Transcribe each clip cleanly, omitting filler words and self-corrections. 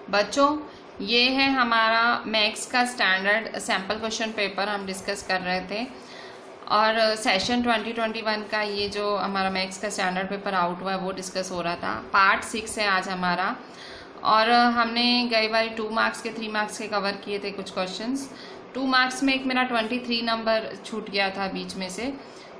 बच्चों ये है हमारा मैथ्स का स्टैंडर्ड सैम्पल क्वेश्चन पेपर हम डिस्कस कर रहे थे और सेशन 2021 का ये जो हमारा मैथ्स का स्टैंडर्ड पेपर आउट हुआ है वो डिस्कस हो रहा था। पार्ट 6 है आज हमारा और हमने गई बारी 2 मार्क्स के 3 मार्क्स के कवर किए थे कुछ क्वेश्चंस। 2 मार्क्स में एक मेरा 23 नंबर छूट गया था बीच में से।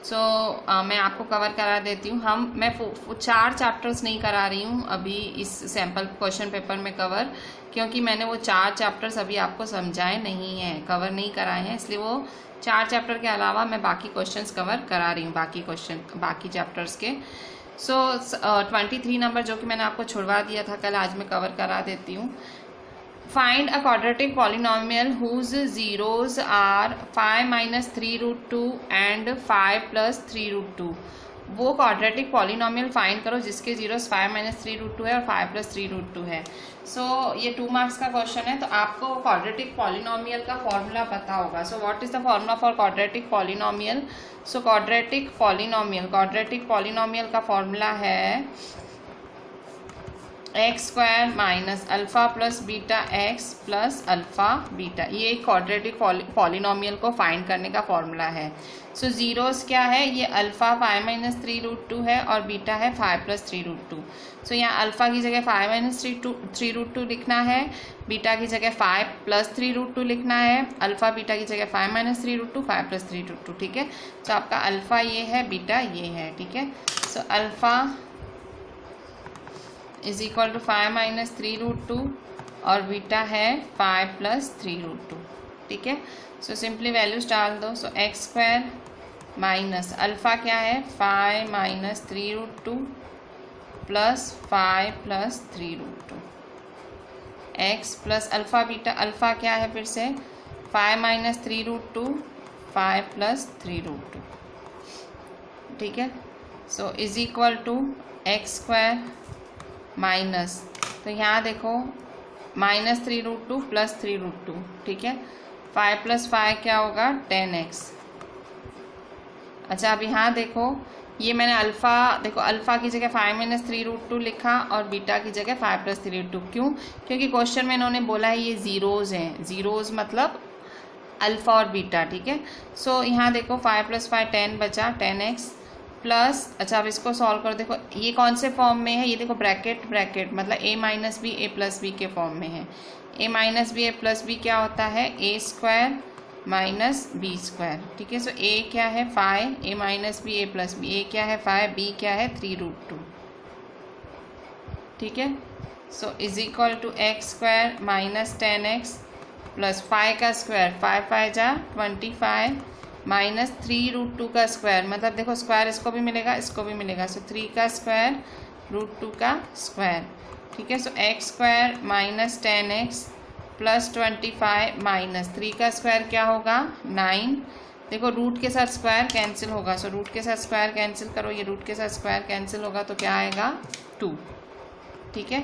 मैं आपको कवर करा देती हूँ। मैं 4 चैप्टर्स नहीं करा रही हूँ अभी इस सैम्पल क्वेश्चन पेपर में कवर, क्योंकि मैंने वो 4 चैप्टर्स अभी आपको समझाए नहीं हैं, कवर नहीं कराए हैं, इसलिए वो 4 चैप्टर के अलावा मैं बाकी क्वेश्चंस कवर करा रही हूँ बाकी चैप्टर्स के। 23 नंबर जो कि मैंने आपको छुड़वा दिया था कल, आज मैं कवर करा देती हूँ। Find a quadratic polynomial whose zeros are 5 minus 3 root 2 and 5 plus 3 root 2। वो क्वाड्रेटिक पॉलिनॉमियल फाइंड करो जिसके जीरोस 5 माइनस 3 रूट 2 है और 5 प्लस 3 रूट 2 है। ये 2 मार्क्स का क्वेश्चन है, तो आपको क्वाड्रेटिक पॉलिनॉमियल का फॉर्मूला पता होगा। What is the formula for quadratic polynomial? Quadratic polynomial का फॉर्मूला है x square minus alpha plus beta x plus alpha beta. ये एक क्वाड्रेटिक पॉलिनॉमियल को फाइंड करने का फॉर्मूला है। जीरोस क्या है? ये अल्फ़ा 5 माइनस 3 रूट 2 है और बीटा है 5 प्लस 3 रूट 2। यहाँ अल्फ़ा की जगह 5 माइनस 3 रूट 2 लिखना है, बीटा की जगह 5 प्लस 3 रूट 2 लिखना है, अल्फ़ा बीटा की जगह 5 माइनस 3 रूट 2 5 प्लस 3 रूट 2। ठीक है, आपका अल्फ़ा ये है, बीटा ये है। ठीक है, alpha is equal to 5 minus 3 root 2 और बीटा है 5 प्लस 3 रूट 2। ठीक है, सिंपली वैल्यूज डाल दो। एक्स स्क्वायर माइनस अल्फ़ा क्या है? 5 minus 3 root 2 plus 5 plus 3 root 2 x plus alpha beta. Alpha क्या है? फिर से 5 माइनस 3 रूट 2 5 प्लस 3 रूट 2। ठीक है, is equal to x square minus, तो यहाँ देखो माइनस 3 रूट 2 प्लस 3 रूट 2। ठीक है, 5 प्लस 5 क्या होगा? 10x। अच्छा, अब यहाँ देखो ये मैंने अल्फ़ा की जगह 5 माइनस 3 रूट 2 लिखा और बीटा की जगह 5 प्लस 3 रूट 2। क्यों? क्योंकि क्वेश्चन में इन्होंने बोला है ये ज़ीरोज़ हैं, ज़ीरोज़ मतलब अल्फ़ा और बीटा। ठीक है, यहाँ देखो 5 प्लस 5 10 बचा, 10x प्लस। अच्छा, अब इसको सॉल्व करो। देखो ये कौन से फॉर्म में है? ये देखो ब्रैकेट मतलब a minus b a plus b के फॉर्म में है। a minus b a plus b क्या होता है? a square minus b square. ठीक है, a क्या है? 5, a minus b a plus b, a क्या है? 5, b क्या है? 3 रूट 2। ठीक है, is equal to x square minus 10x plus 5 का स्क्वायर 5 5 जा 25 माइनस 3 रूट 2 का स्क्वायर, मतलब देखो स्क्वायर इसको भी मिलेगा इसको भी मिलेगा, 3 का स्क्वायर रूट 2 का स्क्वायर। ठीक है, x square minus 10x plus 25 minus 3 का स्क्वायर क्या होगा? 9। देखो रूट के साथ स्क्वायर कैंसिल होगा, रूट के साथ स्क्वायर कैंसिल करो, ये रूट के साथ स्क्वायर कैंसिल होगा तो क्या आएगा? 2। ठीक है,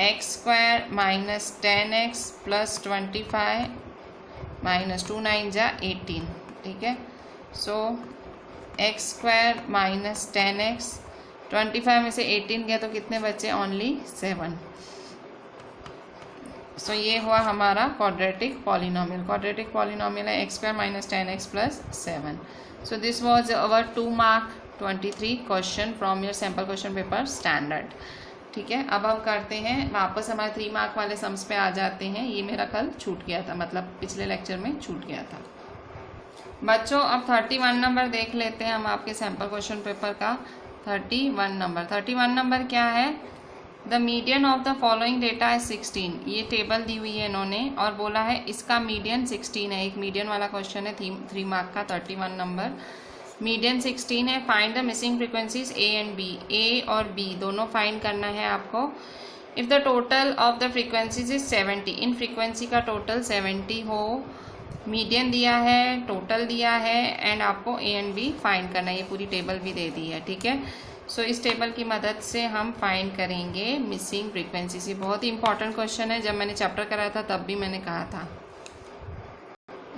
x square minus 10x plus 25 minus 2 9 जा 18। ठीक है, एक्स स्क्वायर माइनस 10x, 25 में से 18 गया तो कितने बचे? ओनली 7। ये हुआ हमारा क्वाड्रेटिक पॉलिनॉमियल है x square minus 10x plus 7। This was our 2 mark 23 question from your sample question paper standard. ठीक है, अब हम करते हैं वापस हमारे 3 मार्क वाले सम्स पे आ जाते हैं। ये मेरा कल छूट गया था, मतलब पिछले लेक्चर में छूट गया था। बच्चों अब 31 नंबर देख लेते हैं हम आपके सैम्पल क्वेश्चन पेपर का। 31 नंबर क्या है? The median of the following data है 16। ये टेबल दी हुई है इन्होंने और बोला है इसका मीडियन 16 है। एक मीडियन वाला क्वेश्चन है 3 मार्क का। 31 नंबर मीडियन 16 है। Find the missing frequencies A and B. A और बी दोनों फाइंड करना है आपको। If the total of the frequencies is 70, इन फ्रीक्वेंसी का टोटल 70 हो, मीडियन दिया है, टोटल दिया है एंड आपको ए एंड बी फाइंड करना है। ये पूरी टेबल भी दे दी है। ठीक है, इस टेबल की मदद से हम फाइंड करेंगे मिसिंग फ्रीक्वेंसीज। ये बहुत ही इंपॉर्टेंट क्वेश्चन है, जब मैंने चैप्टर कराया था तब भी मैंने कहा था।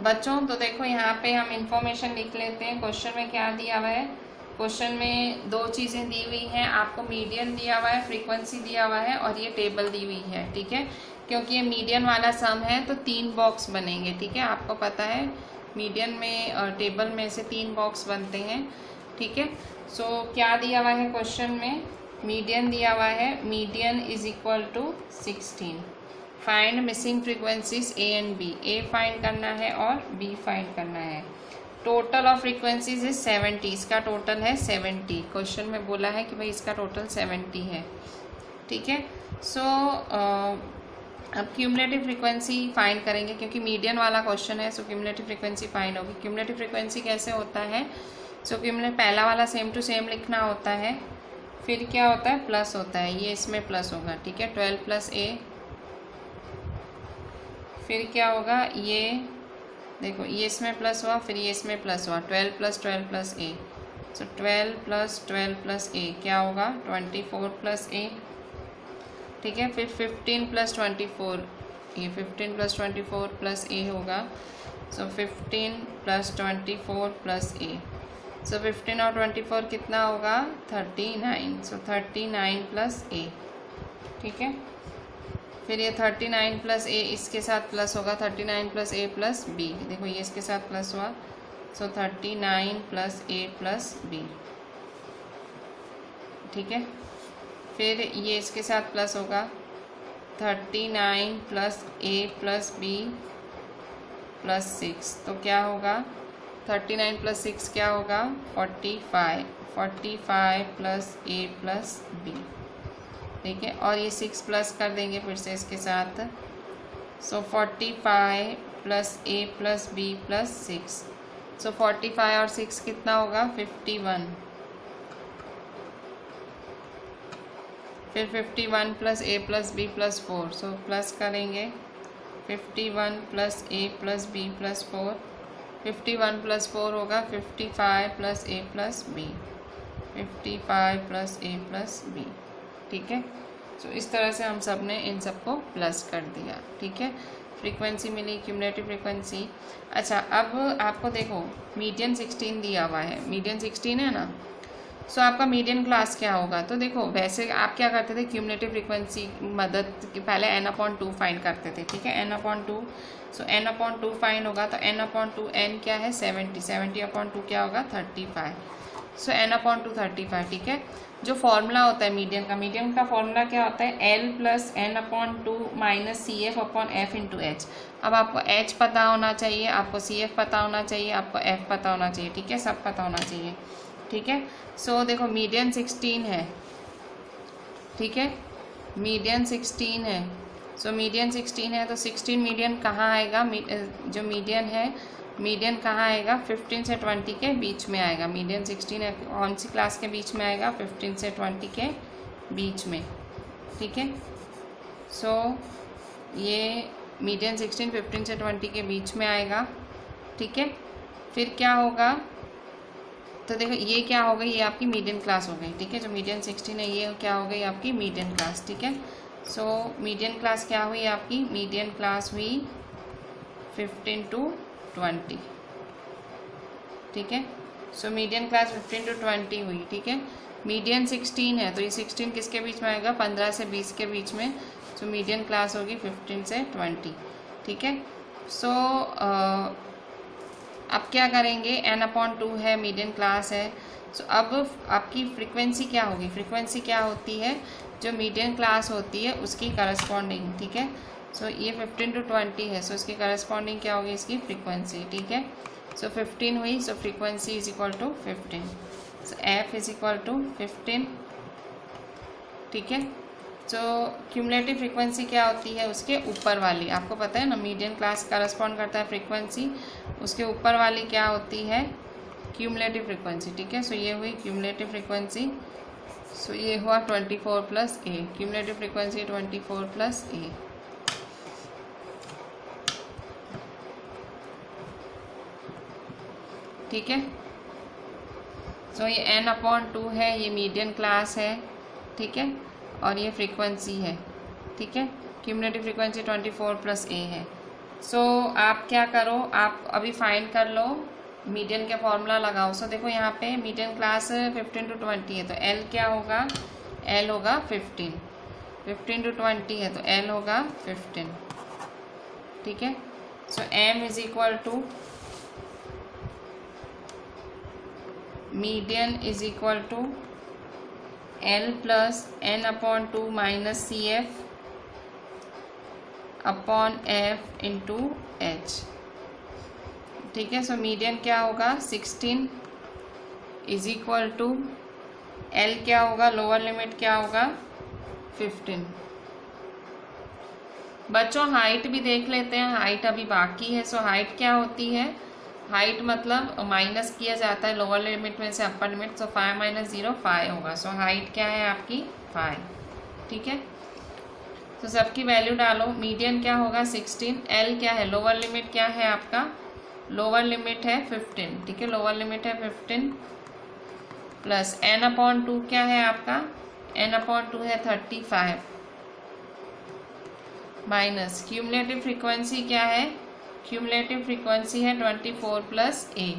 बच्चों तो देखो यहाँ पे हम इंफॉर्मेशन लिख लेते हैं। क्वेश्चन में क्या दिया हुआ है? क्वेश्चन में दो चीज़ें दी हुई हैं, आपको मीडियन दिया हुआ है, फ्रीक्वेंसी दिया हुआ है और ये टेबल दी हुई है, ठीक है। क्योंकि ये मीडियन वाला सम है तो 3 बॉक्स बनेंगे, ठीक है। आपको पता है मीडियन में टेबल में से 3 बॉक्स बनते हैं, ठीक है। सो क्या दिया हुआ है क्वेश्चन में, मीडियन दिया हुआ है, median is equal to 16। Find missing frequencies A and B, a find करना है और बी फाइंड करना है। टोटल ऑफ फ्रीक्वेंसीज इज 70, इसका टोटल है 70। क्वेश्चन में बोला है कि भाई इसका टोटल 70 है, ठीक है। सो अब क्यूमुलेटिव फ्रीक्वेंसी फाइंड करेंगे क्योंकि मीडियन वाला क्वेश्चन है, सो क्यूमुलेटिव फ्रीक्वेंसी फाइंड होगी। क्यूमुलेटिव फ्रीक्वेंसी कैसे होता है, सो क्यूमुलेटिव पहला वाला सेम टू सेम लिखना होता है, फिर क्या होता है प्लस होता है, ये इसमें प्लस होगा, ठीक है। 12 प्लस ए, फिर क्या होगा, ये देखो ये इसमें प्लस हुआ, फिर ये इसमें प्लस हुआ, 12 प्लस ए, सो 12 प्लस ए क्या होगा 24 प्लस ए, ठीक है। फिर 15 प्लस 24, ये 15 प्लस 24 प्लस ए होगा, सो 15 प्लस 24 प्लस ए, सो 15 और 24 कितना होगा 39, सो 39 प्लस ए, ठीक है। फिर ये 39 प्लस ए इसके साथ प्लस होगा, 39 प्लस ए प्लस बी, देखो ये इसके साथ प्लस हुआ, सो 39 प्लस ए प्लस बी, ठीक है। फिर ये इसके साथ प्लस होगा, 39 plus A plus B plus 6, तो क्या होगा 39 प्लस 6 क्या होगा 45 प्लस ए प्लस बी, ठीक है। और ये 6 प्लस कर देंगे फिर से इसके साथ, so 45 plus A plus B plus 6, so 45 और 6 कितना होगा 51, फिर 51 plus A plus B plus 4, so plus करेंगे 51 plus A plus B plus 4, 51 plus 4 होगा 55 plus A plus B, 55 plus A plus B, ठीक है। सो इस तरह से हम सब ने इन सबको प्लस कर दिया, ठीक है। फ्रीक्वेंसी मिली, क्यूमुलेटिव फ्रीक्वेंसी। अच्छा अब आपको देखो मीडियन 16 दिया हुआ है, मीडियन 16 है ना, सो आपका मीडियन क्लास क्या होगा, तो देखो वैसे आप क्या करते थे क्यूमुलेटिव फ्रीक्वेंसी मदद पहले n/2 फाइंड करते थे, ठीक है। n/2, सो n/2 फाइंड होगा तो n/2 n क्या है 70, 70/2 क्या होगा 35, सो n/2 35, ठीक है। जो फॉर्मूला होता है मीडियन का फॉर्मूला क्या होता है L plus n/2 minus CF/F/H। अब आपको H पता होना चाहिए, आपको CF पता होना चाहिए, आपको F पता होना चाहिए, ठीक है, सब पता होना चाहिए, ठीक है। सो देखो मीडियन 16 है, ठीक है, मीडियन 16 है, सो मीडियन 16 है तो 16 मीडियन कहाँ आएगा, जो मीडियन है मीडियन कहाँ आएगा 15 से 20 के बीच में आएगा। मीडियन 16 है, कौन सी क्लास के बीच में आएगा 15 से 20 के बीच में, ठीक है। सो ये मीडियन 16 15 से 20 के बीच में आएगा, ठीक है। फिर क्या होगा, तो देखो ये क्या हो गई, ये आपकी मीडियन क्लास हो गई, ठीक है। जो मीडियन 16 है ये क्या हो गई आपकी मीडियन क्लास, ठीक है। सो मीडियन क्लास क्या हुई आपकी, मीडियन क्लास हुई 15 to 20, ठीक है। सो मीडियन क्लास 15 to 20 हुई, ठीक है। मीडियन 16 है तो ये 16 किसके बीच में आएगा 15 से 20 के बीच में, सो मीडियन क्लास होगी 15 से 20, ठीक है। सो अब क्या करेंगे n/2 है, मीडियन क्लास है, सो अब आपकी फ्रीक्वेंसी क्या होगी, फ्रीक्वेंसी क्या होती है जो मीडियन क्लास होती है उसकी करस्पॉन्डिंग, ठीक है। सो ये 15 to 20 है, सो इसकी करस्पॉन्डिंग क्या होगी इसकी फ्रीक्वेंसी, ठीक है। सो 15 हुई, so frequency is equal to 15, so F is equal to 15, ठीक है। सो क्यूमुलेटिव फ्रीक्वेंसी क्या होती है उसके ऊपर वाली, आपको पता है ना मीडियन क्लास करस्पॉन्ड करता है फ्रीक्वेंसी, उसके ऊपर वाली क्या होती है क्यूमुलेटिव फ्रीक्वेंसी, ठीक है। सो ये हुई क्यूमुलेटिव फ्रीक्वेंसी, सो ये हुआ 24 प्लस ए, क्यूमुलेटिव फ्रीक्वेंसी 24 प्लस ए, ठीक है। सो ये n/2 है, ये मीडियन क्लास है, ठीक है, और ये फ्रीक्वेंसी है, ठीक है। क्यूमुलेटिव फ्रीक्वेंसी 24 प्लस ए है। सो आप क्या करो, आप अभी फाइंड कर लो मीडियन का फॉर्मूला लगाओ। सो देखो यहाँ पे मीडियन क्लास 15 to 20 है तो एल क्या होगा, एल होगा 15। 15 to 20 है तो एल होगा 15, ठीक है। So M is equal to median is equal to L plus N upon 2 minus C F upon F into H, ठीक है। सो मीडियन क्या होगा 16 इज इक्वल टू एल क्या होगा, लोअर लिमिट क्या होगा 15। बच्चों हाइट भी देख लेते हैं, हाइट अभी बाकी है। सो हाइट क्या होती है, हाइट मतलब माइनस किया जाता है लोअर लिमिट में से अपर लिमिट। सो 5 - 0 5 होगा। सो हाइट क्या है आपकी 5, ठीक है। तो सबकी वैल्यू डालो। मीडियन क्या होगा 16, एल क्या है, लोअर लिमिट क्या है आपका, लोअर लिमिट है 15, ठीक है। लोअर लिमिट है 15 प्लस एन अपॉन 2 क्या है आपका, एन अपॉन 2 है 35 माइनस क्यूमुलेटिव फ्रीक्वेंसी क्या है, क्यूमुलेटिव फ्रीक्वेंसी है 24 प्लस ए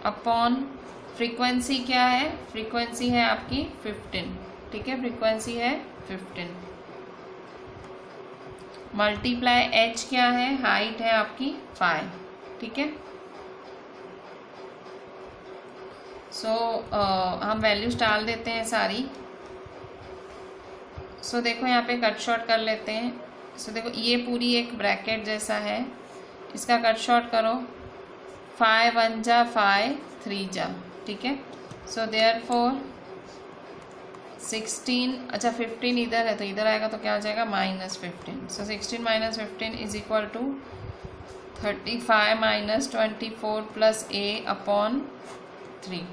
अपॉन फ्रीक्वेंसी क्या है, फ्रीक्वेंसी है आपकी 15, ठीक है। फ्रीक्वेंसी है 15 मल्टीप्लाई एच क्या है, हाइट है आपकी 5, ठीक है। सो हम वैल्यूज डाल देते हैं सारी। सो देखो यहाँ पे कट शॉर्ट कर लेते हैं। सो देखो ये पूरी एक ब्रैकेट जैसा है, इसका कट शॉर्ट करो। 5 1 जा 5 3 जा, ठीक है। सो देयरफॉर 16, अच्छा 15 इधर है तो इधर आएगा तो क्या हो जाएगा -15। So 16 - 15 is equal to 35 - 24 plus a upon 3,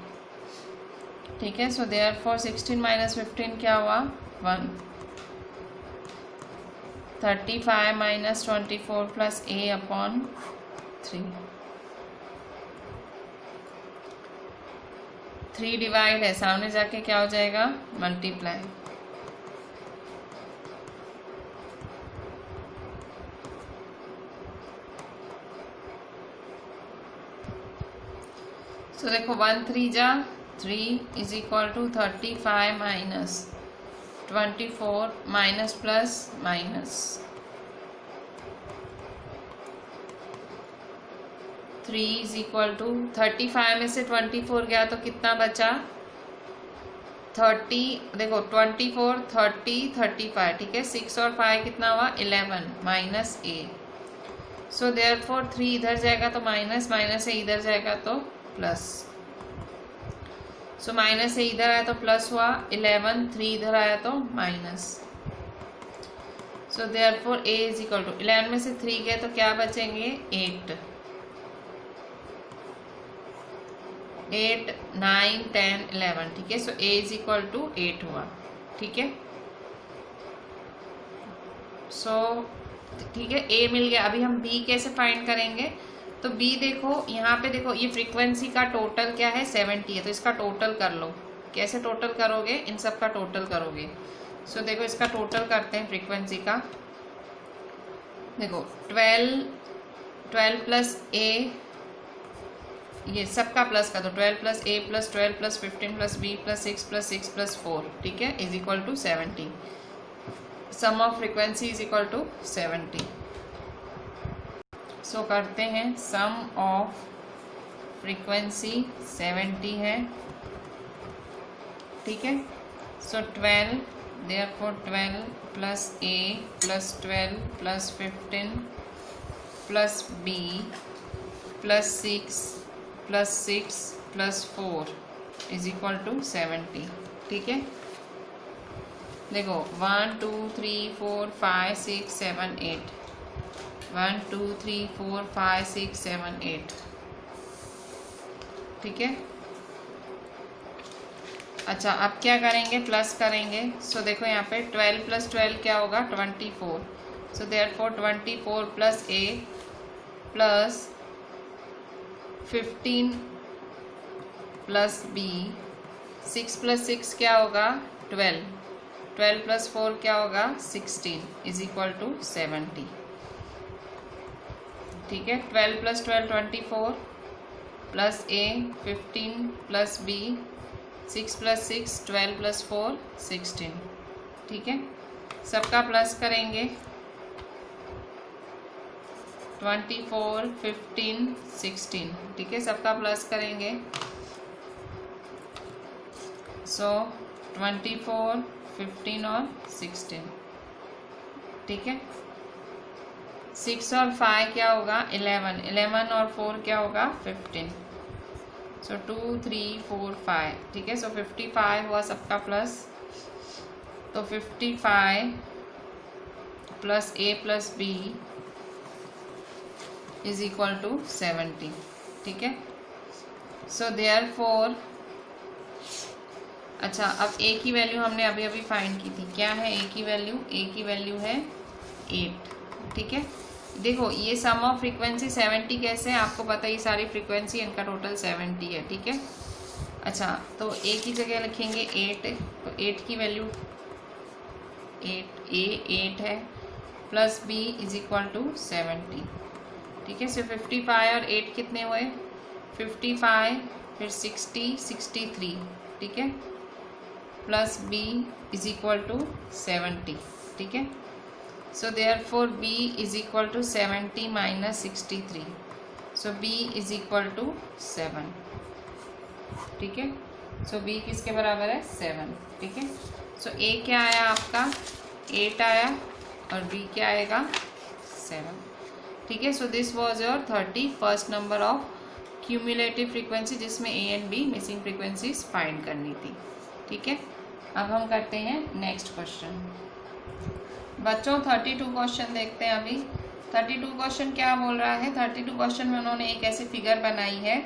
ठीक है। सो देयरफॉर 16 - 15 क्या हुआ 1, 35 - 24 प्लस ए अपॉन 3, 3 डिवाइड है, सामने जाके क्या हो जाएगा मल्टीप्लाई। सो देखो 1 3 जा 3 is equal to 35 minus 24 minus plus minus 3 is equal to 35 में से 24 गया तो कितना बचा 30। देखो 24 30 35, ठीक है। 6 और 5 कितना हुआ 11 माइनस ए। सो देयरफॉर 3 इधर जाएगा तो माइनस, माइनस ए इधर जाएगा तो प्लस। सो माइनस ए इधर आया तो प्लस हुआ 11, 3 इधर आया तो minus. So therefore a is equal to 11 में से 3 गए तो क्या बचेंगे 8, 8 9 10 11, ठीक है। सो ए इज इक्वल टू 8 हुआ, ठीक है। सो ठीक है ए मिल गया। अभी हम बी कैसे फाइंड करेंगे, तो बी देखो यहाँ पे देखो ये फ्रीक्वेंसी का टोटल क्या है 70 है तो इसका टोटल कर लो। कैसे टोटल करोगे, इन सब का टोटल करोगे। सो देखो इसका टोटल करते हैं फ्रीक्वेंसी का। देखो 12 प्लस ए, ये सबका प्लस कर दो, 12 plus A plus 12 plus 15 plus B plus 6 plus 6 plus 4, ठीक है, is equal to 70। Sum of frequency is equal to 70। So करते हैं सम ऑफ फ्रीक्वेंसी 70 है, ठीक है। So 12 therefore 12 plus A plus 12 plus 15 plus B plus 6 plus 6 plus 4 is equal to 70, ठीक है। देखो 1 2 3 4 5 6 7 8, 1 2 3 4 5 6 7 8, ठीक है। अच्छा अब क्या करेंगे, प्लस करेंगे। सो देखो यहाँ पे 12 प्लस 12 क्या होगा 24। So therefore 24 plus A plus 15 plus B, 6 plus 6 क्या होगा 12, 12 प्लस 4 क्या होगा 16 इज इक्वल टू 70, ठीक है। 12 + 12 24 प्लस ए 15 प्लस बी 6 + 6 12 + 4 16, ठीक है। सबका प्लस करेंगे 24 15 16, ठीक है। सबका प्लस करेंगे सो 24 15 और 16, ठीक है। 6 और 5 क्या होगा 11, 11 और 4 क्या होगा 15, सो 2 3 4 5, ठीक है। सो 55 हुआ सबका प्लस, तो 55 plus A plus B is equal to 70, ठीक है। सो देयरफॉर, अच्छा अब ए की वैल्यू हमने अभी अभी फाइंड की थी, क्या है ए की वैल्यू, ए की वैल्यू है 8, ठीक है। देखो ये सम ऑफ फ्रीक्वेंसी 70 कैसे है आपको पता है, ये सारी फ्रीक्वेंसी इनका टोटल 70 है, ठीक है। अच्छा तो ए की जगह लिखेंगे 8, तो 8 की वैल्यू 8 है plus B is equal to 70, ठीक है। सो 55 और 8 कितने हुए 55, फिर 60 63, ठीक है, plus B is equal to 70, ठीक है। So therefore B is equal to 70 minus 63, so B is equal to 7, ठीक है। सो बी किसके बराबर है 7, ठीक है। सो ए क्या आया आपका 8 आया और बी क्या आएगा 7, ठीक है। So this was your 31st number of cumulative frequency जिसमें A and B missing frequencies find करनी थी, ठीक है। अब हम करते हैं नेक्स्ट क्वेश्चन। बच्चों 32 क्वेश्चन देखते हैं अभी। 32 क्वेश्चन क्या बोल रहा है, 32 क्वेश्चन में उन्होंने एक ऐसी फिगर बनाई है,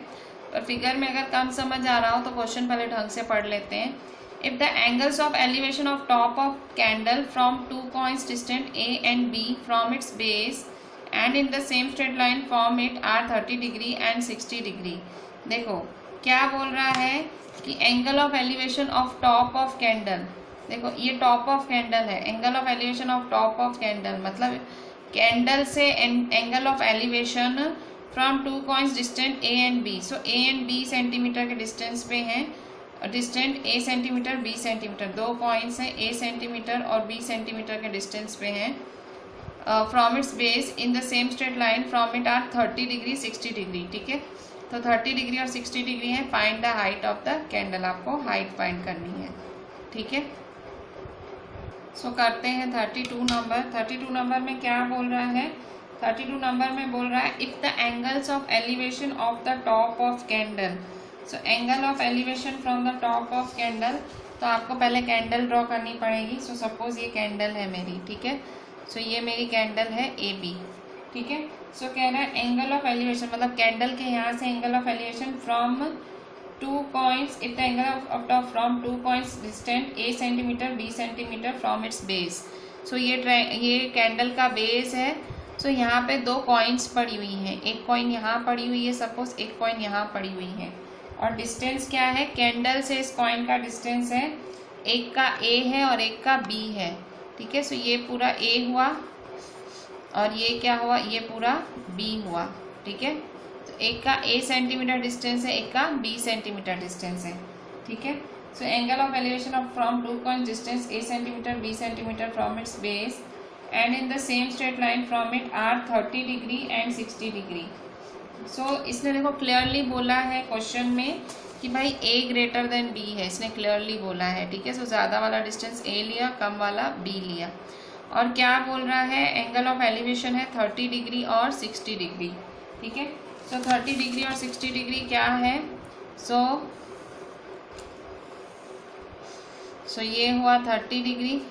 और फिगर में अगर कम समझ आ रहा हो तो क्वेश्चन पहले ढंग से पढ़ लेते हैं। If the angles of elevation of top of candle from 2 points distant A and B from its base and in the same straight line form it are 30 degree and 60 degree. देखो क्या बोल रहा है कि angle of elevation of top of candle, देखो ये top of candle है, angle of elevation of top of candle मतलब कैंडल से angle of elevation from 2 points distant A and B. So A and B centimetre के distance पे हैं, distant A centimetre B centimetre, 2 points हैं A centimetre और B centimetre के distance पे हैं। From its base in the same straight line from it are 30 degree 60 degree, ठीक है। तो 30 डिग्री और 60 डिग्री है। Find the height of the candle, आपको हाइट फाइंड करनी है, ठीक है। सो करते हैं 32 नंबर। 32 नंबर में क्या बोल रहा है, 32 नंबर में बोल रहा है if the angles of elevation of the top of candle. So angle of elevation from the top of candle, तो आपको पहले कैंडल ड्रॉ करनी पड़ेगी। सो सपोज ये कैंडल है मेरी, ठीक है। सो ये मेरी कैंडल है ए बी, ठीक है। सो कह रहा है एंगल ऑफ एलिवेशन मतलब कैंडल के यहाँ से angle of elevation from 2 points, if the angle of top from 2 points distant A centimetre B centimetre from its base. So ये कैंडल का बेस है। सो यहाँ पे 2 कॉइन्स पड़ी हुई हैं, एक कॉइन यहाँ पड़ी हुई है सपोज, एक कॉइन यहाँ पड़ी हुई है, और डिस्टेंस क्या है कैंडल से इस कॉइन का डिस्टेंस है, एक का ए है और एक का बी है, ठीक है। सो ये पूरा ए हुआ और ये क्या हुआ, ये पूरा बी हुआ, ठीक है। तो एक का ए सेंटीमीटर डिस्टेंस है, एक का बी सेंटीमीटर डिस्टेंस है, ठीक है। So angle of elevation of from 2 point distance A centimetre B centimetre from its base and in the same straight line from it are 30 degree and 60 degree. So इसने देखो clearly बोला है question में कि भाई ए ग्रेटर देन बी है, इसने clearly बोला है, ठीक है। सो ज़्यादा वाला डिस्टेंस ए लिया, कम वाला बी लिया, और क्या बोल रहा है एंगल ऑफ एलिवेशन है 30 डिग्री और 60 डिग्री, ठीक है। सो 30 डिग्री और 60 डिग्री क्या है, सो ये हुआ 30 डिग्री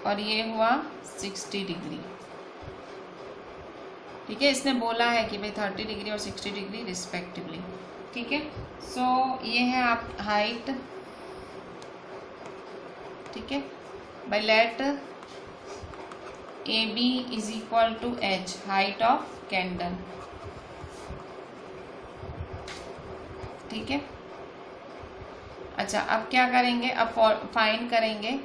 और ये हुआ 60 डिग्री, ठीक है। इसने बोला है कि भाई 30 डिग्री और 60 डिग्री रिस्पेक्टिवली, ठीक है। सो ये है आप हाइट, ठीक है। By let A B is equal to H, height of candle, ठीक है। अच्छा अब क्या करेंगे, अब फाइंड करेंगे।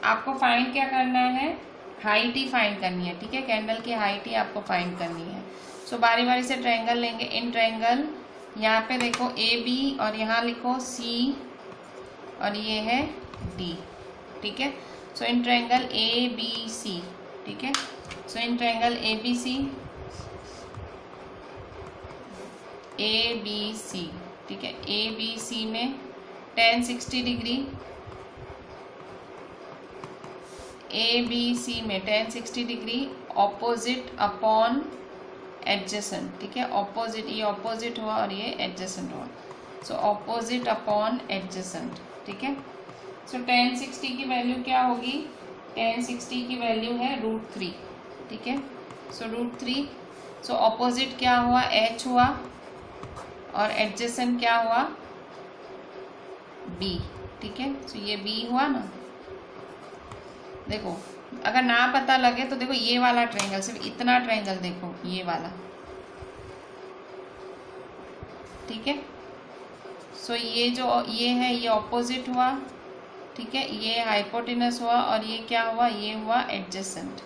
आपको फाइंड क्या करना है, हाइट ही फाइंड करनी है, ठीक है, कैंडल की हाइट ही आपको फाइंड करनी है। सो बारी बारी से ट्रायंगल लेंगे। इन ट्रायंगल यहाँ पे देखो ए बी और यहाँ लिखो सी और ये है डी, ठीक है। So in triangle A B सी, ठीक है। So in triangle A B सी, ठीक है, ए बी सी में tan 60 degree, A B C में tan 60 degree opposite upon adjacent, ठीक है। ऑपोजिट, ये ऑपोजिट हुआ और ये एडजेसेंट हुआ। सो ऑपोजिट अपॉन एडजेसेंट, ठीक है। सो tan 60 की वैल्यू क्या होगी? tan 60 की वैल्यू है √3, ठीक है। सो √3। सो ऑपोजिट क्या हुआ? h हुआ और एडजेसेंट क्या हुआ? b, ठीक है। सो ये b हुआ ना। देखो अगर ना पता लगे तो देखो ये वाला ट्रायंगल, सिर्फ इतना ट्रायंगल देखो, ये वाला, ठीक है। सो ये जो ये है ये ऑपोजिट हुआ, ठीक है, ये हाइपोटेनस हुआ और ये क्या हुआ? ये हुआ एडजेसेंट,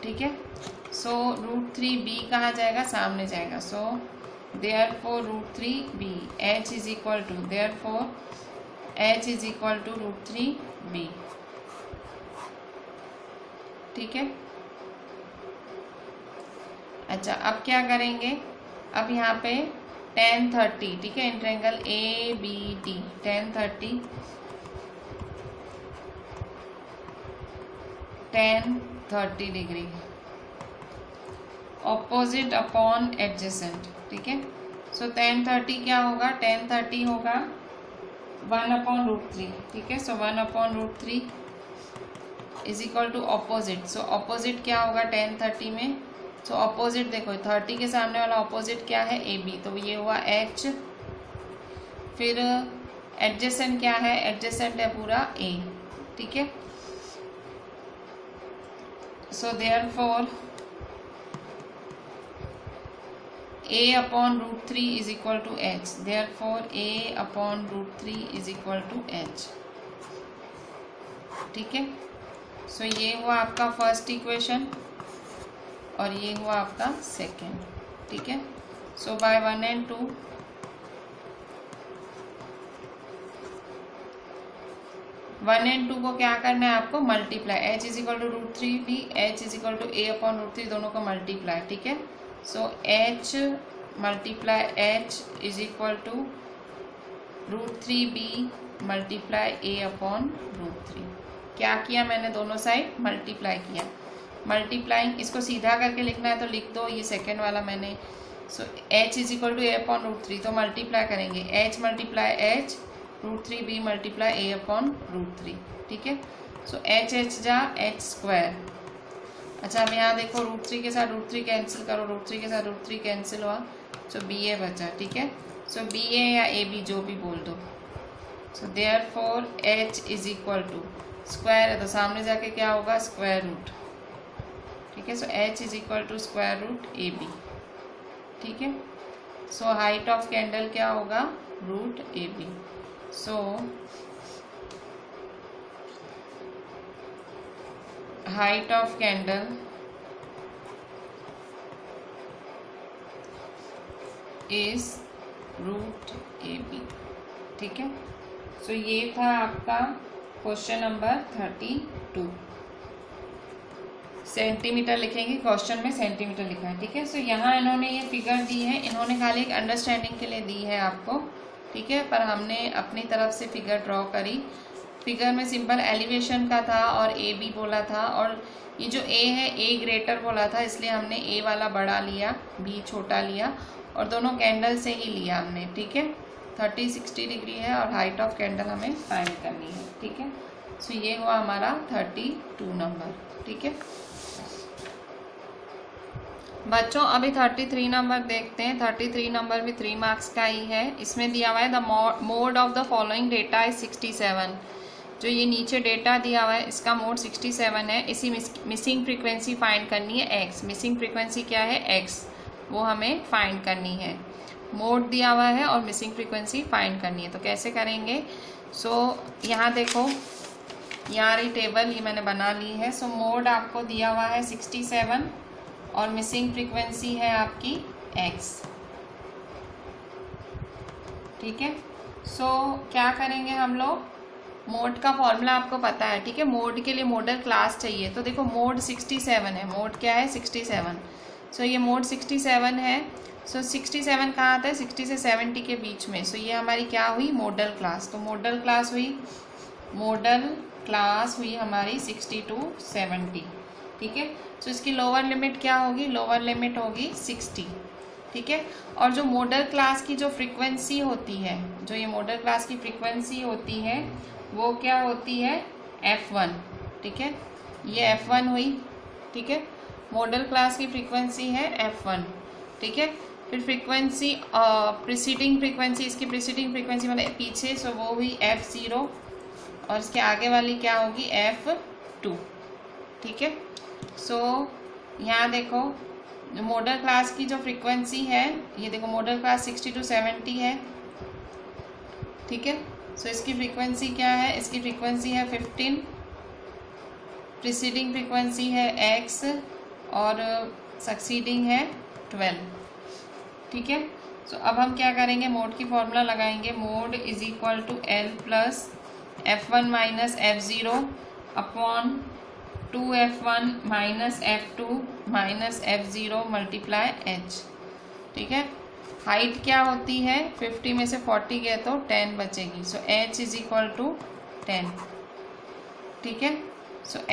ठीक है। सो √3b कहाँ जाएगा? सामने जाएगा। So therefore √3b h is equal to, therefore h is equal to √3b, ठीक है। अच्छा अब क्या करेंगे? अब यहाँ पे tan 30, ठीक है, in triangle A B D tan 30 degree opposite upon adjacent, ठीक है। सो tan 30 क्या होगा? tan 30 होगा 1/√3, ठीक है। So 1/√3 is equal to opposite. So opposite क्या होगा tan 30 में? सो ऑपोजिट देखो 30 के सामने वाला ऑपोजिट क्या है? ए बी, तो ये हुआ h। फिर एडजेसेंट क्या है? एडजेसेंट है पूरा ए, ठीक है। So therefore a/√3 is equal to h, therefore a/√3 is equal to h, ठीक है। सो ये हुआ आपका फर्स्ट इक्वेशन और ये हुआ आपका सेकेंड, ठीक है। सो बाय 1 and 2 1 and 2 को क्या करना है आपको? Multiply. h is equal to √3b, h is equal to a/√3, दोनों को मल्टीप्लाई, ठीक है। So h multiply h is equal to √3b multiply a/√3। क्या किया मैंने? दोनों साइड मल्टीप्लाई किया। मल्टीप्लाइंग, इसको सीधा करके लिखना है तो लिख दो, ये सेकेंड वाला मैंने। So h is equal to a/√3, तो मल्टीप्लाई करेंगे h multiply h, √3b multiply a/√3, ठीक है। सो h जा h²। अच्छा अब यहाँ देखो √3 के साथ √3 कैंसिल करो, √3 के साथ √3 कैंसिल हुआ, सो ba बचा, ठीक है। सो ba या ab जो भी बोल दो। So therefore h is equal to, square है तो सामने जाके क्या होगा? स्क्वायर रूट, ठीक है। So h is equal to square root ab, ठीक है। सो हाइट ऑफ कैंडल क्या होगा? √ab। So height of candle is √ab, ठीक है। सो ये था आपका क्वेश्चन नंबर 32। सेंटीमीटर लिखेंगे, क्वेश्चन में सेंटीमीटर लिखा है, ठीक है। सो यहाँ इन्होंने ये फिगर दी है, इन्होंने खाली एक अंडरस्टैंडिंग के लिए दी है आपको, ठीक है, पर हमने अपनी तरफ से फिगर ड्रॉ करी। फिगर में सिंपल एलिवेशन का था और ए बी बोला था, और ये जो ए है ए ग्रेटर बोला था, इसलिए हमने ए वाला बड़ा लिया, बी छोटा लिया, और दोनों कैंडल से ही लिया हमने, ठीक है। 30-60 डिग्री है और हाइट ऑफ कैंडल हमें फाइंड करनी है, ठीक है। सो ये हुआ हमारा 32 नंबर, ठीक है बच्चों। अभी 33 नंबर देखते हैं। 33 नंबर भी 3 मार्क्स का ही है। इसमें दिया हुआ है the mode of the following data is 67। जो ये नीचे डेटा दिया हुआ है इसका मोड 67 है। इसी मिसिंग फ्रीक्वेंसी फाइंड करनी है x। मिसिंग फ्रीक्वेंसी क्या है? x, वो हमें फाइंड करनी है। मोड दिया हुआ है और मिसिंग फ्रीक्वेंसी फाइंड करनी है। तो कैसे करेंगे? यहाँ देखो, यहाँ रही टेबल, ये मैंने बना ली है। मोड आपको दिया हुआ है 67 और मिसिंग फ्रीक्वेंसी है आपकी x। ठीक है। क्या करेंगे हम लोग? मोड का फॉर्मूला आपको पता है, ठीक है। मोड के लिए मॉडल क्लास चाहिए। तो देखो मोड 67 है, मोड क्या है? 67। ये मोड 67 है। 67 कहाँ आता है? 60 से 70 के बीच में। ये हमारी क्या हुई? Model class. तो मॉडल क्लास हुई हमारी 60 to 70। ठीक है। इसकी लोअर लिमिट क्या होगी? लोअर लिमिट होगी 60। ठीक है। और जो मॉडल क्लास की जो फ्रीक्वेंसी होती है, जो ये मॉडल क्लास की फ्रीक्वेंसी होती है वो क्या होती है? F1। ठीक है, ये F1 हुई। ठीक है, मॉडल क्लास की फ्रीक्वेंसी है F1। ठीक है। फिर फ्रीक्वेंसी प्रीसीडिंग फ्रीक्वेंसी, इसकी प्रीसीडिंग फ्रीक्वेंसी मतलब पीछे, वो हुई F0 और इसके आगे वाली क्या होगी? F2। ठीक है। यहाँ देखो मॉडल क्लास की जो फ्रीक्वेंसी है, ये देखो मॉडल क्लास 60 to 70 है। ठीक है। इसकी फ्रीक्वेंसी क्या है? इसकी फ्रीक्वेंसी है 15, प्रीसीडिंग फ्रीक्वेंसी है x और सक्सीडिंग है 12। ठीक है। अब हम क्या करेंगे? मोड की फॉर्मूला लगाएंगे। Mode is equal to L plus F1 minus F0 upon 2F1 minus F2 minus F0 multiply H। ठीक है। हाइट क्या होती है? 50 में से 40 गए तो 10 बचेगी। H is equal to 10। ठीक है।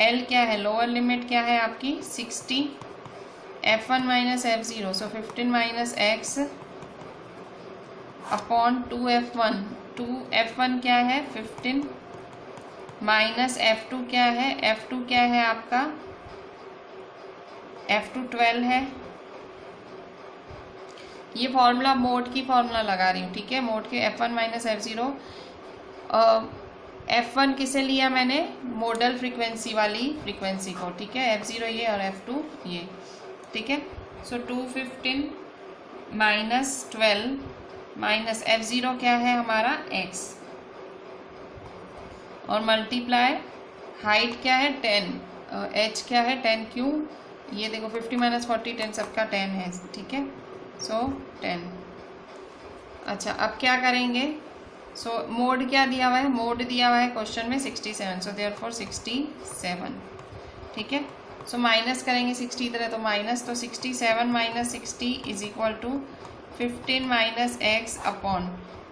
L क्या है? लोअर लिमिट क्या है आपकी? 60। F1 minus F0, 15 minus x upon 2F1। 2F1 क्या है? 15 माइनस F2 क्या है? F2 क्या है आपका? F2 12 है। ये फॉर्मूला मोड की फॉर्मूला लगा रही हूँ। ठीक है। मोड के F1 माइनस F0। F1 किसे लिया मैंने? मॉडल फ्रीक्वेंसी वाली फ्रीक्वेंसी को। ठीक है। F0 ये और F2 ये। ठीक है। 215 माइनस 12 माइनस F0 क्या है हमारा? x और मल्टीप्लाई हाइट क्या है? 10। h क्या है? 10 क्यों? ये देखो 50 माइनस 40 10 सबका 10 है। ठीक है। 10। अच्छा, अब क्या करेंगे? मोड क्या दिया हुआ है? मोड दिया हुआ है क्वेश्चन में 67। देयरफॉर 67। ठीक है। माइनस करेंगे 60 इधर है तो माइनस, तो 67 minus 60 is equal to 15 minus x upon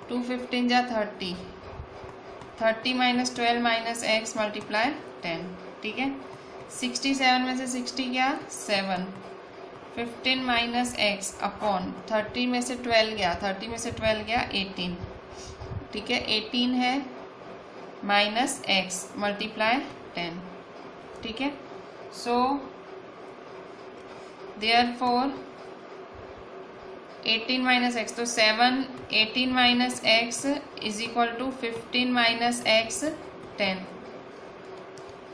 2 15 जा 30, 30 माइनस 12 माइनस x मल्टीप्लाई 10। ठीक है। 67 में से 60 गया 7, 15 माइनस x अपॉन 30 में से 12 गया, 30 में से 12 गया 18। ठीक है। 18 है माइनस x मल्टीप्लाई 10। ठीक है। देयरफॉर 18 माइनस x, तो 7 18 minus x is equal to 15 minus x 10।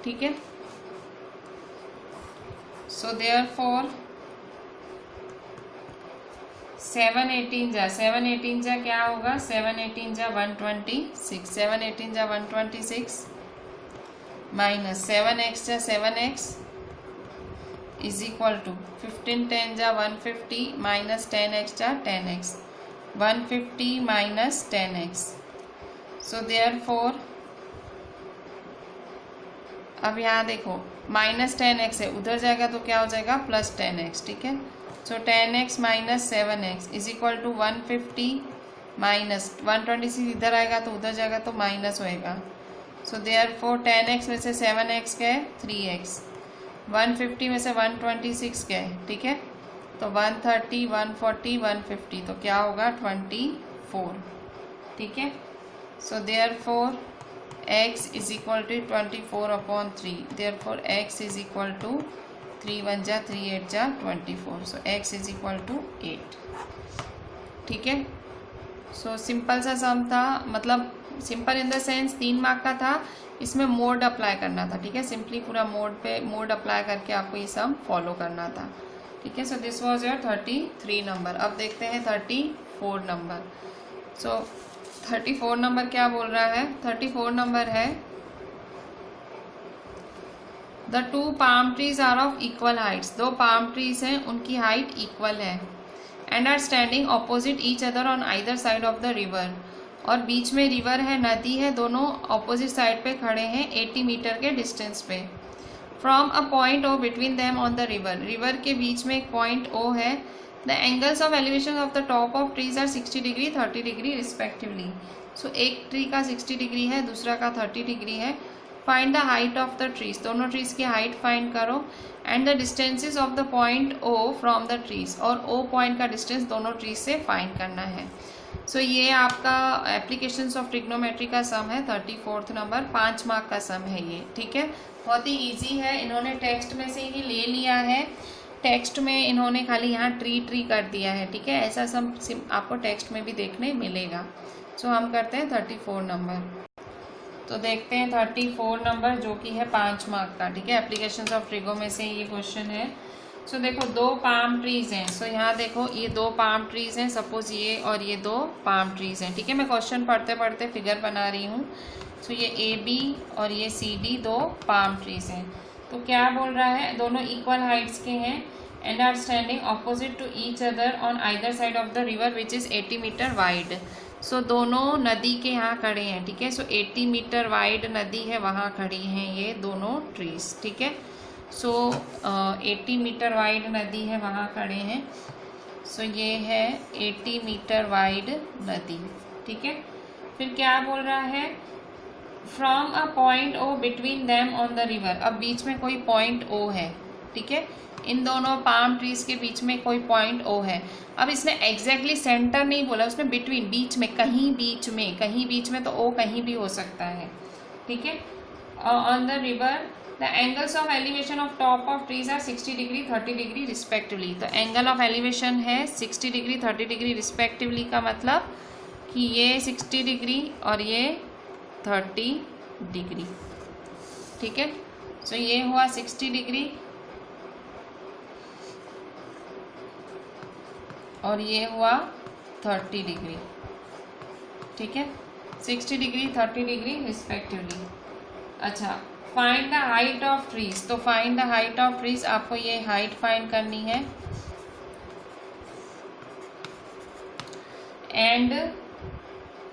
ठीक है। देयरफॉर 7 18 जा क्या होगा? 7 18 जा 126, 7 18 जा 126 माइनस 7x जा 7x इज इक्वल टू 15 10 जा 150 माइनस 10x जा 10x, 150 माइनस 10x। देयरफॉर अब यहाँ देखो माइनस 10x है, उधर जाएगा तो क्या हो जाएगा? Plus 10x। ठीक है। 10x minus 7x is equal to 150 minus 126, इधर आएगा तो उधर जाएगा तो माइनस होएगा। देयरफॉर 10x में से 7x गए 3x, 150 में से 126 गए। ठीक है। तो 130 140 150 तो क्या होगा? 24। ठीक है। Therefore x is equal to 24 upon 3। Therefore x is equal to 3 1 जा 3 8 जा 24। x is equal to 8। ठीक है। सिंपल सा सम था, मतलब simple in the sense 3 mark का था, इसमें मोड अप्लाई करना था। ठीक है। सिंपली पूरा मोड अप्लाई करके आपको ये सम फॉलो करना था। ठीक है। This was your 33 number. अब देखते हैं 34। 34 नंबर। सो 34 नंबर क्या बोल रहा है? 34 नंबर है the two palm trees are of equal heights. दो पाम ट्रीज हैं, उनकी हाइट इक्वल है and are standing opposite each other on either side of the river. और बीच में रिवर है, नदी है, दोनों ऑपोजिट साइड पे खड़े हैं 80 मीटर के डिस्टेंस पे। From a point O between them on the river. River के बीच में एक पॉइंट ओ है। The angles of elevation of the top of trees are 60 degree 30 degree respectively. So एक ट्री का 60 डिग्री है, दूसरा का 30 डिग्री है। Find the height of the trees. दोनों ट्रीज की हाइट फाइंड करो and the distances of the point O from the trees. और ओ पॉइंट का डिस्टेंस दोनों ट्रीज से फाइंड करना है। सो ये आपका एप्लीकेशंस ऑफ ट्रिग्नोमेट्री का सम है 34th नंबर, 5 मार्क का सम है ये। ठीक है, बहुत ही इजी है। इन्होंने टेक्स्ट में से ही ले लिया है। टेक्स्ट में इन्होंने खाली यहाँ ट्री कर दिया है। ठीक है, ऐसा सम आपको टेक्स्ट में भी देखने मिलेगा। सो हम करते हैं 34 नंबर। तो देखते हैं 34 नंबर जो कि है 5 मार्क का। ठीक है, एप्लीकेशंस ऑफ ट्रिगो में से ये क्वेश्चन है। सो देखो दो पाम ट्रीज हैं। सो यहाँ देखो ये दो पाम ट्रीज हैं, सपोज ये और ये दो पाम ट्रीज हैं। ठीक है, मैं क्वेश्चन पढ़ते पढ़ते फिगर बना रही हूँ। सो ये AB और ये CD दो पाम ट्रीज हैं। तो क्या बोल रहा है? दोनों इक्वल हाइट्स के हैं and are standing opposite to each other on either side of the river which is 80 metre wide. So दोनों नदी के यहाँ खड़े हैं। ठीक है, सो 80 मीटर वाइड नदी है, वहाँ खड़ी हैं ये दोनों ट्रीज। ठीक है, सो 80 मीटर वाइड नदी है, वहाँ खड़े हैं। सो ये है 80 मीटर वाइड नदी। ठीक है, फिर क्या बोल रहा है? From a point O between them on the river. अब बीच में कोई पॉइंट ओ है। ठीक है, इन दोनों पाम ट्रीज के बीच में कोई पॉइंट ओ है। अब इसने एग्जैक्टली सेंटर नहीं बोला, उसने बिटवीन, बीच में, कहीं बीच में तो ओ कहीं भी हो सकता है। ठीक है, on the river the angles of elevation of top of trees are 60 degree 30 degree respectively. तो एंगल ऑफ एलिवेशन है 60 डिग्री 30 डिग्री रिस्पेक्टिवली का मतलब कि ये 60 डिग्री और ये 30 डिग्री। ठीक है, सो ये हुआ 60 डिग्री और ये हुआ 30 डिग्री। ठीक है, 60 डिग्री 30 डिग्री रिस्पेक्टिवली। अच्छा, find the height of trees. तो find the height of trees, आपको ये हाइट फाइंड करनी है and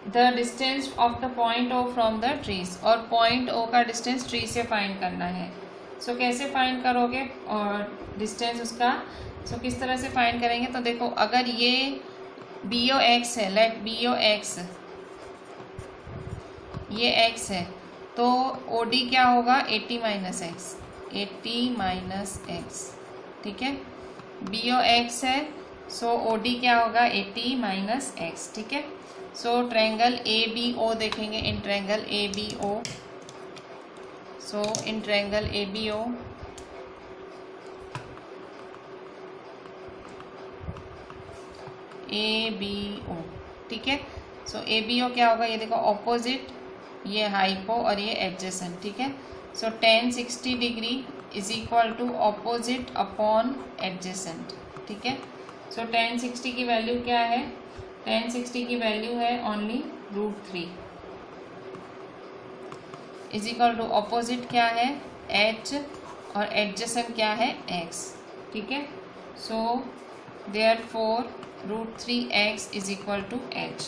the distance of the point O from the trees. और पॉइंट ओ का डिस्टेंस ट्री से फाइंड करना है। सो कैसे फाइंड करोगे और डिस्टेंस उसका? सो किस तरह से फाइंड करेंगे? तो देखो, अगर ये BOX है, लेट BOX ये x है, तो OD क्या होगा? 80 माइनस एक्स, 80 माइनस एक्स। ठीक है, BOX है, सो OD क्या होगा? 80 माइनस एक्स। ठीक है, सो ट्रायंगल ABO देखेंगे, in triangle ABO। So in triangle ABO ठीक है, सो ABO क्या होगा? ये देखो ऑपोजिट, ये हाइपो और ये एडजेसेंट। ठीक है, so tan 60 degree is equal to opposite upon adjacent. ठीक है, सो tan 60 की वैल्यू क्या है? tan 60 की वैल्यू है only √3 is equal to opposite क्या है? H और एडजेसेंट क्या है? X। ठीक है, so therefore √3x is equal to H।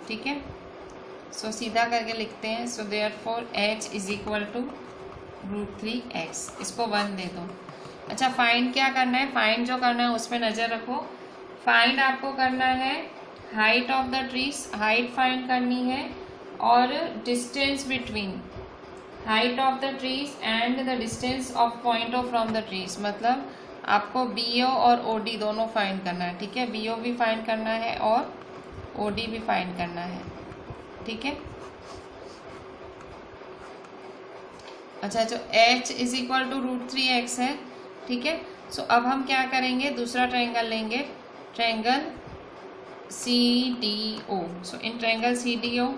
ठीक है, सो सीधा करके लिखते हैं। So therefore H is equal to √3x। इसको 1 दे दो। अच्छा, फाइंड क्या करना है? फाइंड जो करना है उस पर नज़र रखो। फाइंड आपको करना है height of the trees, height find करनी है और distance between height of the trees and the distance of point of from the trees. मतलब आपको BO और OD दोनों फाइंड करना है। ठीक है, BO भी फाइंड करना है और OD भी फाइंड करना है। ठीक है, अच्छा, जो H is equal to √3x है। ठीक है, सो अब हम क्या करेंगे? दूसरा ट्रायंगल लेंगे, triangle CDO। So in triangle CDO,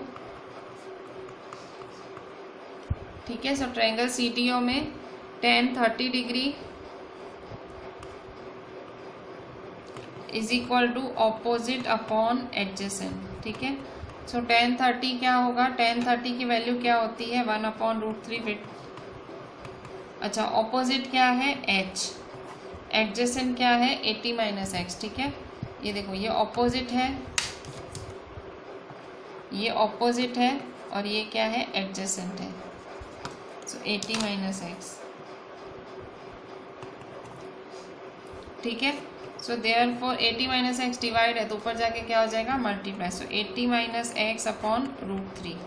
ठीक है, सो ट्रायंगल CDO में tan 30 degree is equal to opposite upon adjacent, ठीक है। सो tan 30 क्या होगा, tan 30 की वैल्यू क्या होती है 1/√3 फिट। अच्छा, ऑपोजिट क्या है h, एडजेसेंट क्या है 80 - x, ठीक है। ये देखो ये ऑपोजिट है, ये ऑपोजिट है और ये क्या है एडजेसेंट है। सो 80 - x, ठीक है। सो देयरफॉर 80 - x डिवाइड है तो ऊपर जाके क्या हो जाएगा मल्टीप्लाई। सो 80 - x अपॉन √3,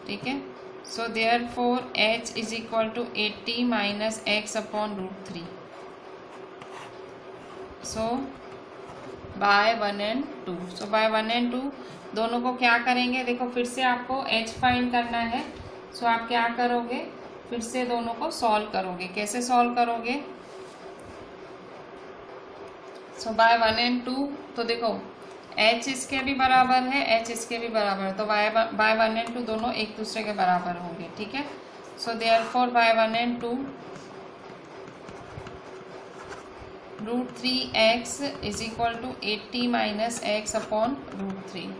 ठीक है। So therefore h is equal to 80 - x upon √3। So by 1 and 2, so by 1 and 2 दोनों को क्या करेंगे, देखो फिर से आपको h फाइंड करना है। सो आप क्या करोगे, फिर से दोनों को सॉल्व करोगे। कैसे सॉल्व करोगे, सो बाय 1 and 2 तो देखो h इसके भी बराबर है, h इसके भी बराबर है, तो बाय 1 and 2 दोनों एक दूसरे के बराबर होंगे, ठीक है। So therefore by 1 and 2 √3x is equal to 80 - x upon √3,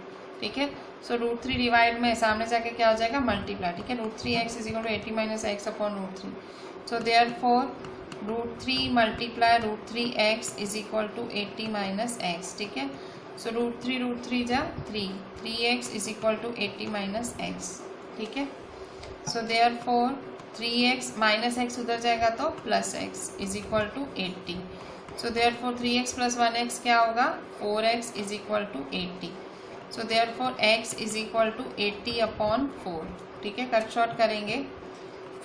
ठीक है। सो √3 डिवाइड में सामने जाके क्या हो जाएगा मल्टीप्लाई, ठीक है। √3x is equal to 80 - x upon √3। So therefore √3 multiply √3x is equal to 80 - x, ठीक है। सो √3 जा 3x is equal to 80 - x, ठीक है। सो देयरफॉर 3x - x उधर जाएगा तो +x is equal to 80। So therefore 3x + 1x क्या होगा 4x is equal to 80। So therefore x is equal to 80 upon 4, ठीक है। कट शॉर्ट करेंगे,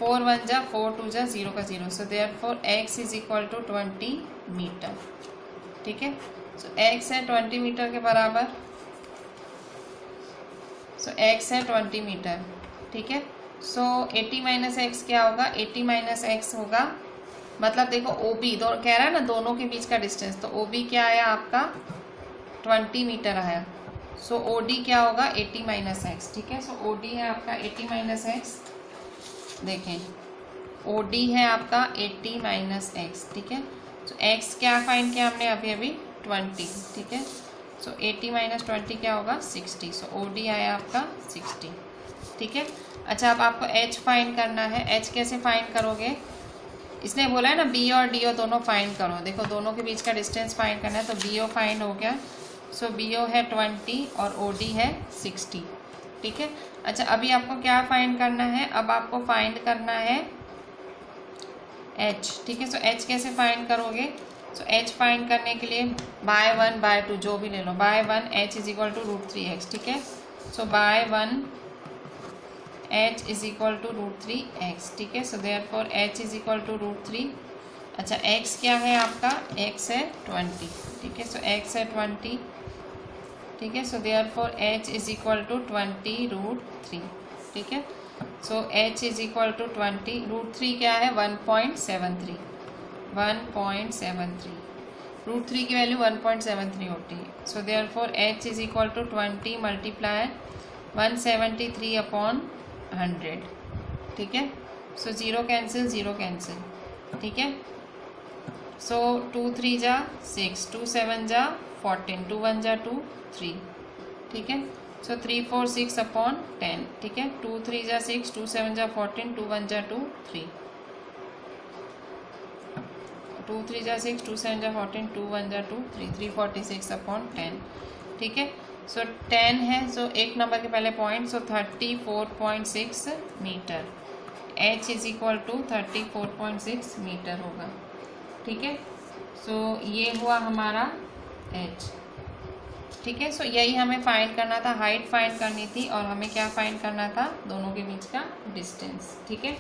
4 1 जा 4 2 जा 0 का 0। So therefore x is equal to 20 metre, ठीक है। सो x है 20 मीटर के बराबर। सो x है 20 मीटर, ठीक है। सो 80 - x क्या होगा, 80 - x होगा, मतलब देखो OB कह रहा है ना दोनों के बीच का डिस्टेंस, तो OB क्या आया आपका 20 मीटर आया। सो OD क्या होगा 80 - x, ठीक है। सो OD है आपका 80 - x, देखें OD है आपका 80 - x, ठीक है। सो x क्या फाइंड किया हमने अभी 20, ठीक है। सो 80 - 20 क्या होगा 60। सो OD आया आपका 60, ठीक है। अच्छा, अब आपको h फाइंड करना है। h कैसे फाइंड करोगे, इसने बोला है ना B और DO दोनों फाइंड करो। देखो दोनों के बीच का डिस्टेंस फाइंड करना है, तो BO फाइंड हो गया। सो BO है 20 और OD है 60, ठीक है। अच्छा, अभी आपको क्या फाइंड करना है, अब आपको फाइंड करना है h, ठीक है। सो h कैसे फाइंड करोगे, सो h फाइंड करने के लिए बाय 1 बाय 2 जो भी ले लो, by 1 h is equal to √3x, ठीक है। So by 1 h is equal to √3x, ठीक है। So therefore h is equal to √3। अच्छा, x क्या है आपका, x है 20, ठीक है। सो x है 20, ठीक है। So therefore h is equal to 20 √3, ठीक है। So h is equal to 20 √3 क्या है 1.73, 1.73 √3 की वैल्यू 1.73 होती है। So therefore h is equal to 20 multiply 173 upon 100, ठीक है। सो 0 कैंसिल 0 कैंसिल, ठीक है। सो 2 3 जा 6, 2 7 जा 14, 2 1 जा 2 3, ठीक है। सो 3 4 6 अपॉन 10, ठीक है। 2 3 जा 6, 2 7 जा 14, 2 1 जा 2 3, 2 3 जा 6, 2 7 जा 14, 2 1 जा 2 3, 346 अपॉन 10, ठीक है। सो 10 है, सो एक नंबर के पहले point, so 34.6 metre, h is equal to 34.6 metre होगा, ठीक है। सो ये हुआ हमारा h, ठीक है। सो यही हमें फाइंड करना था, हाइट फाइंड करनी थी और हमें क्या फाइंड करना था, दोनों के बीच का डिस्टेंस, ठीक है।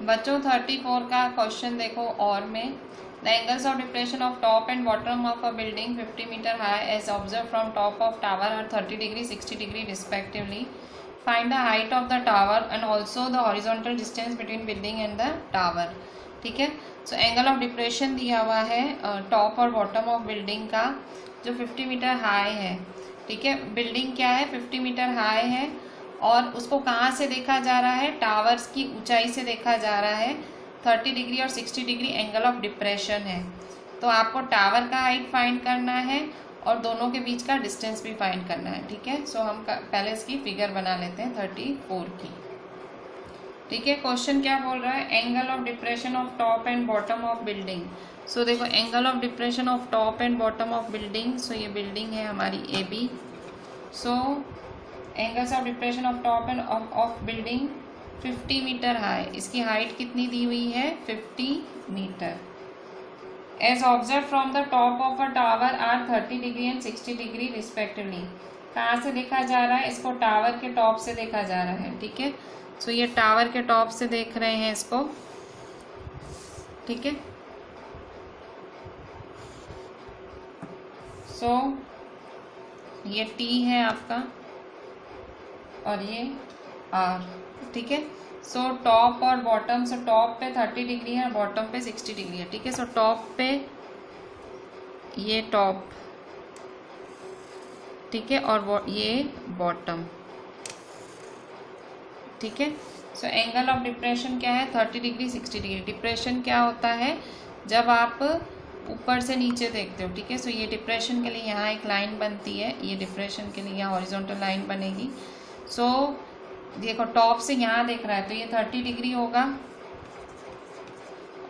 बच्चों 34 का क्वेश्चन देखो और में, the angles of depression of top and bottom of a building 50 metre high as observe from top of tower are 30 degree 60 degree respectively. Find the height of the tower and also the horizontal distance between building and the tower, ठीक है। So angle of depression दिया हुआ है top और bottom of building का जो 50 metre high है, ठीक है। बिल्डिंग क्या है 50 मीटर हाई है और उसको कहाँ से देखा जा रहा है, टावर्स की ऊंचाई से देखा जा रहा है 30 डिग्री और 60 डिग्री एंगल ऑफ डिप्रेशन है। तो आपको टावर का हाइट फाइंड करना है और दोनों के बीच का डिस्टेंस भी फाइंड करना है। ठीक है, सो हम पहले इसकी फिगर बना लेते हैं 34 की। ठीक है, क्वेश्चन क्या बोल रहा है, angle of depression of top and bottom of building. So देखो, angle of depression of top and bottom of building, so ये बिल्डिंग है हमारी AB। So angles of depression of top and of building 50 metre high, इसकी height कितनी दी हुई है 50 metre. As observe from the top of a tower are 30 degree and 60 degree respectively. कहाँ से देखा जा रहा है इसको, टावर के टॉप से देखा जा रहा है। ठीक है, सो ये टावर के टॉप से देख रहे हैं इसको। ठीक है, सो ये T है आपका और ये R। ठीक है, सो टॉप और बॉटम, सो टॉप पे 30 डिग्री है, बॉटम पे 60 डिग्री है। ठीक है, सो टॉप पे ये टॉप, ठीक है, और ये बॉटम। ठीक है, सो एंगल ऑफ डिप्रेशन क्या है 30 डिग्री 60 डिग्री। डिप्रेशन क्या होता है, जब आप ऊपर से नीचे देखते हो। ठीक है, सो ये डिप्रेशन के लिए यहाँ एक लाइन बनती है, ये डिप्रेशन के लिए यहाँ हॉरिजॉन्टल लाइन बनेगी। सो देखो, टॉप से यहाँ देख रहा है तो ये 30 डिग्री होगा,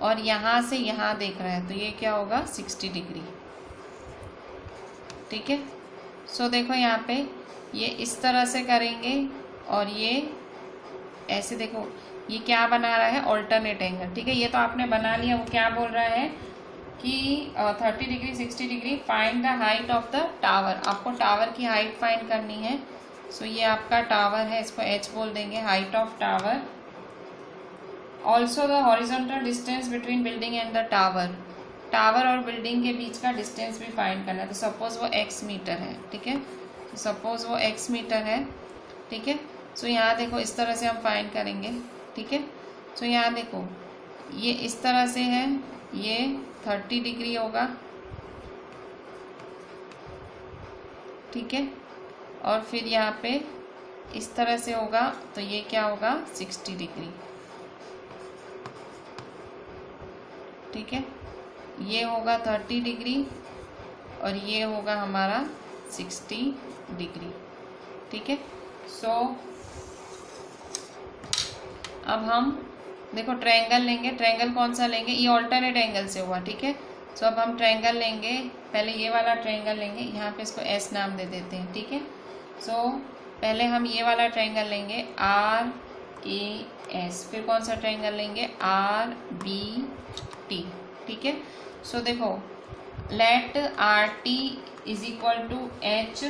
और यहाँ से यहाँ देख रहा है तो ये क्या होगा 60 डिग्री। ठीक है, सो देखो यहाँ पे ये इस तरह से करेंगे और ये ऐसे, देखो ये क्या बना रहा है ऑल्टरनेट एंगल। ठीक है, ये तो आपने बना लिया। वो क्या बोल रहा है कि 30 degree 60 degree, find the height of the tower. आपको टावर की हाइट फाइंड करनी है। सो ये आपका टावर है, इसको H बोल देंगे, height of tower. Also the horizontal distance between building and the tower, tower और बिल्डिंग के बीच का डिस्टेंस भी फाइंड करना है। तो सपोज वो x मीटर है। ठीक है, तो सपोज वो x मीटर है। ठीक है, सो यहाँ देखो इस तरह से हम फाइंड करेंगे। ठीक है, सो यहाँ देखो ये इस तरह से है, ये 30 डिग्री होगा। ठीक है, और फिर यहाँ पे इस तरह से होगा तो ये क्या होगा 60 डिग्री। ठीक है, ये होगा 30 डिग्री और ये होगा हमारा 60 डिग्री। ठीक है, सो अब हम देखो ट्रायंगल लेंगे। ट्रायंगल कौन सा लेंगे, ये ऑल्टरनेट एंगल से हुआ। ठीक है, सो अब हम ट्रायंगल लेंगे। पहले ये वाला ट्रायंगल लेंगे, यहाँ पे इसको S नाम दे देते हैं। ठीक है, सो पहले हम ये वाला ट्रायंगल लेंगे RAS, फिर कौन सा ट्रायंगल लेंगे RBT। ठीक है, सो देखो let RT is equal to H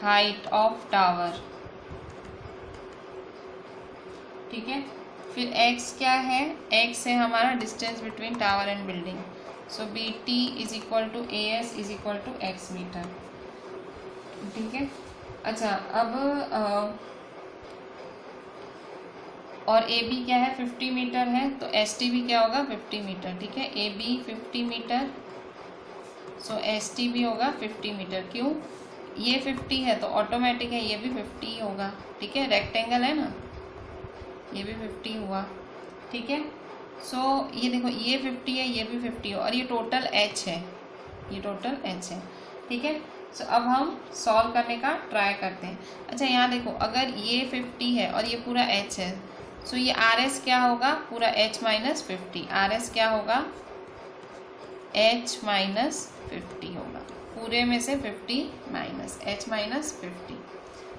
height of tower. ठीक है, फिर x क्या है, x है हमारा distance between tower and building. So BT is equal to AS is equal to x metre. ठीक है, अच्छा अब और AB क्या है 50 मीटर है, तो ST भी क्या होगा 50 मीटर। ठीक है, AB 50 मीटर, सो ST भी होगा 50 मीटर। क्यों, ये 50 है तो ऑटोमेटिक है ये भी 50 ही होगा। ठीक है, रेक्टेंगल है ना, ये भी 50 हुआ। ठीक है, सो ये देखो ये 50 है, ये भी 50 हो, और ये टोटल H है, ये टोटल H है। ठीक है, सो अब हम सॉल्व करने का ट्राई करते हैं। अच्छा यहाँ देखो, अगर ये 50 है और ये पूरा H है, सो ये RS क्या होगा, पूरा H माइनस 50। RS क्या होगा H माइनस 50 होगा, पूरे में से 50 माइनस H माइनस 50।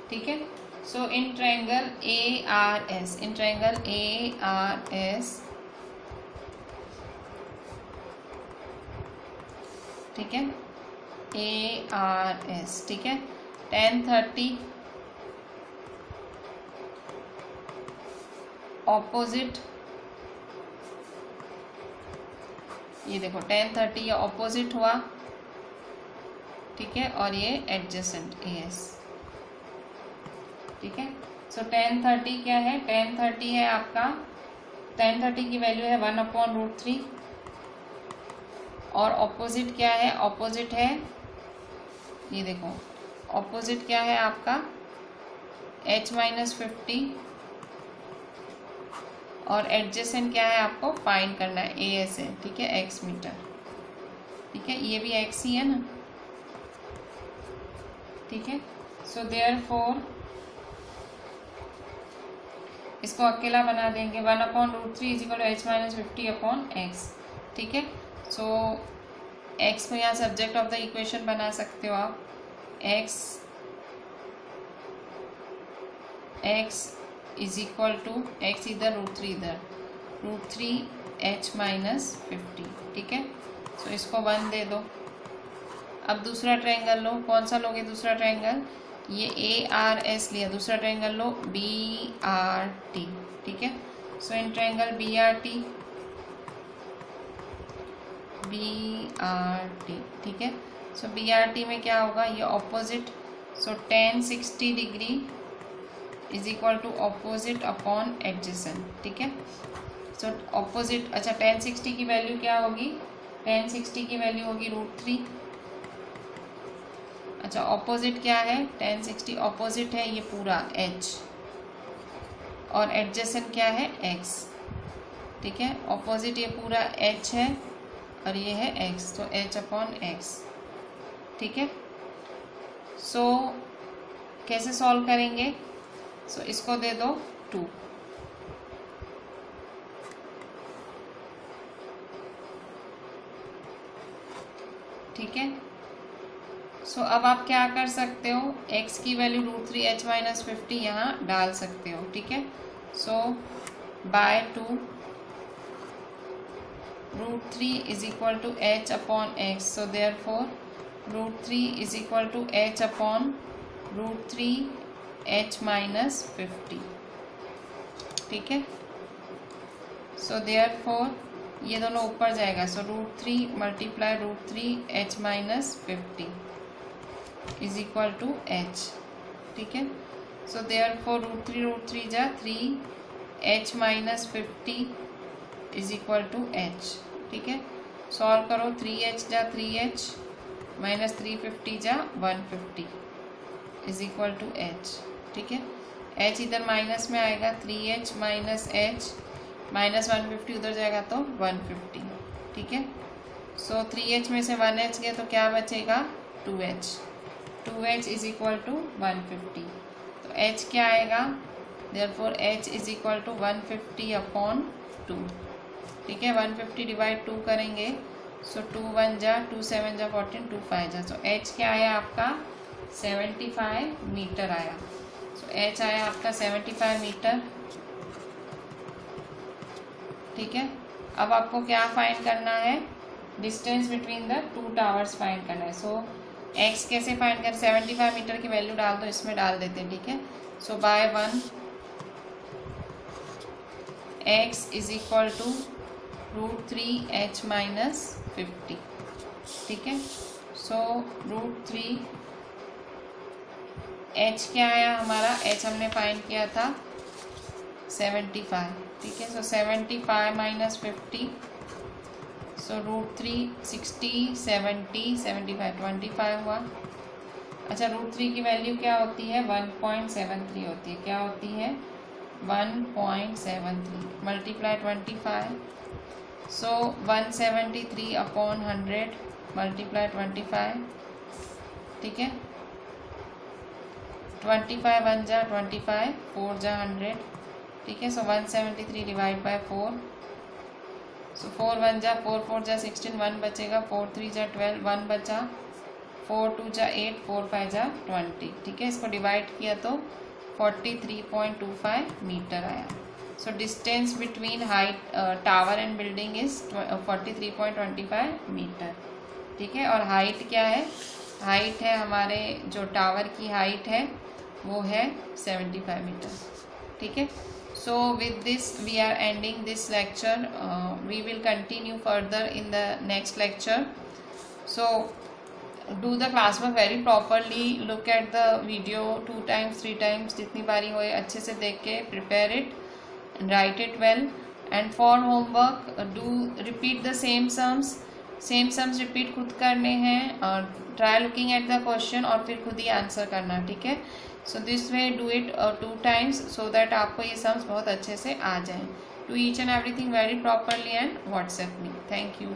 ठीक है, so in triangle ARS, in triangle ARS, ठीक है, ARS, ठीक है, tan 30 ऑपोजिट, ये देखो tan 30 ये ऑपोजिट हुआ। ठीक है, और ये एडजेसेंट AS। ठीक है, सो tan 30 क्या है, tan 30 है आपका, tan 30 की वैल्यू है 1/√3, और ऑपोजिट क्या है, ऑपोजिट है, ये देखो ऑपोजिट क्या है आपका H माइनस 50, और एडजेसेंट क्या है आपको फाइंड करना है, AS है, ठीक है, x मीटर, ठीक है, ये भी x ही है ना, ठीक है। सो देयरफॉर इसको अकेला बना देंगे, 1/√3 इजिकल h माइनस 50/x, ठीक है। सो x को यहाँ सब्जेक्ट ऑफ द इक्वेशन बना सकते हो आप, x is equal to x इधर √3 इधर √3h माइनस 50, ठीक है। सो इसको 1 दे दो। अब दूसरा ट्रायंगल लो, कौन सा लोगे दूसरा ट्रायंगल, ये ARS लिया, दूसरा ट्रायंगल लो BRT, ठीक है। सो इन ट्रायंगल BRT, ठीक है। सो BRT में क्या होगा, ये opposite, so tan 60 degree is equal to opposite upon adjacent, ठीक है। सो ऑपोजिट, अच्छा tan 60 की वैल्यू क्या होगी, tan 60 की वैल्यू होगी √3, अच्छा ऑपोजिट क्या है, tan 60 ऑपोजिट है ये पूरा h, और एडजेसेंट क्या है x, ठीक है। ऑपोजिट ये पूरा h है और ये है x, तो h/x, ठीक है। सो कैसे सॉल्व करेंगे, सो इसको दे दो 2, ठीक है। सो अब आप क्या कर सकते हो, x की वैल्यु √3h माइनस 50 यहाँ डाल सकते हो, ठीक है। So by 2 √3 is equal to h/x, so therefore √3 is equal to h/√3h minus 50, ठीक है। सो देयरफॉर ये दोनों ऊपर जाएगा, so √3 multiply √3h minus 50 is equal to h, ठीक है। सो देयरफॉर √3 जा 3h minus 50 is equal to h, ठीक है। सॉल्व करो, 3h जा 3h माइनस 350 जा 150 इज इक्वल टू h, ठीक है। h इधर माइनस में आएगा, 3h माइनस h माइनस 150 उधर जाएगा तो 150, ठीक है। सो 3h में से 1h गया तो क्या बचेगा 2h इज इक्वल टू 150, तो h क्या आएगा, therefore h is equal to 150/2, ठीक है। 150 डिवाइड 2 करेंगे, सो 2 1 जा 2 7 जा 14 2 5 जा, सो h क्या आया आपका 75 मीटर आया, सो h आया आपका 75 मीटर, ठीक है। अब आपको क्या फाइंड करना है, distance between the 2 towers find करना है। सो x कैसे फाइंड करें, 75 मीटर की वैल्यू डाल दो, इसमें डाल देते हैं, ठीक है। So by 1 x is equal to √3h minus 50, ठीक है। सो √3 h क्या आया हमारा, h हमने फाइंड किया था 75, ठीक है। सो 75 माइनस 50, सो √3 60 70 75 25 हुआ। अच्छा √3 की वैल्यु क्या होती है 1.73 होती है, क्या होती है 1.73 मल्टीप्लाई 25, सो 173/100 मल्टीप्लाई 25, ठीक है। 25 1 जा 25 4 जा 100, ठीक है। सो 173 डिवाइड बाय 4, सो 4 1 जा 4 4 जा 16 1 बचेगा, 4 3 जा 12 1 बचा, 4 2 जा 8 4 5 जा 20, ठीक है। इसको डिवाइड किया तो 43.25 मीटर आया। So distance between height tower and building is 43.25 metre, ठीक है। और हाइट क्या है, हाइट है हमारे जो टावर की हाइट है वो है 75 मीटर, ठीक है। So with this we are ending this lecture. We will continue further in the next lecture. So do the classwork very properly. Look at the video 2 times 3 times जितनी बारी होए अच्छे से देख के prepare it and write it well. And for homework do repeat the same sums. Same sums repeat खुद करने हैं और try looking at the question और फिर खुद ही आंसर करना, ठीक है। So this way do it 2 times so that आपको ये सम्स बहुत अच्छे से आ जाएं। to each and everything very properly and WhatsApp me. Thank you.